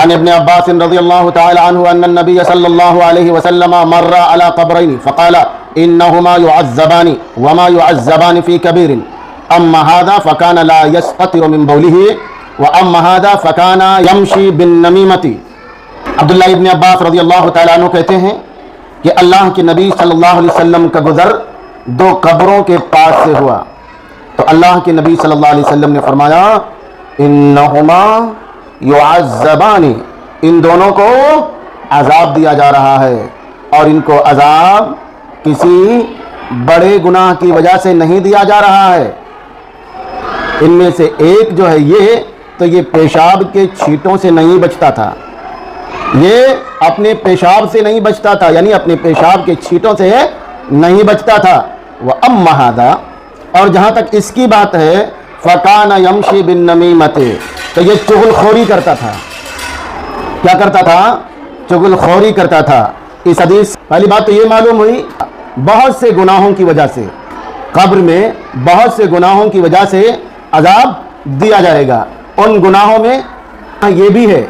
عن ابن عباس رضی اللہ تعالی عنہ ان النبی صلی اللہ علیہ وسلم مر على قبرین فقال انہما يعذبان وما يعذبان في كبير اما هذا فكان لا يستتر من بوله واما هذا فكان يمشي بالنميمة۔ عبداللہ ابن عباس رضی اللہ تعالیٰ عنہ کہتے ہیں کہ اللہ کے نبی صلی اللہ علیہ وسلم کا گزر دو قبروں کے پاس سے ہوا تو اللہ کے نبی صلی اللہ علیہ وسلم نے فرمایا انہما یعذبان، ان دونوں کو عذاب دیا جا رہا ہے، اور ان کو عذاب کسی بڑے گناہ کی وجہ سے نہیں دیا جا رہا ہے۔ ان میں سے ایک جو ہے یہ پیشاب کے چھینٹوں سے نہیں بچتا تھا، یہ اپنے پیشاب سے نہیں بچتا تھا، یعنی اپنے پیشاب کے چھینٹوں سے نہیں بچتا تھا۔ وَأَمَّا هَذَا، اور جہاں تک اس کی بات ہے فَكَانَ يَمْشِي بِالنَّمِيمَةِ، تو یہ چغل خوری کرتا تھا۔ کیا کرتا تھا؟ چغل خوری کرتا تھا۔ اس حدیث پہلی بات تو یہ معلوم ہوئی بہت سے گناہوں کی وجہ سے قبر میں بہت سے گناہوں کی وجہ سے عذاب دیا جائے گا۔ ان گناہوں میں یہ بھی ہے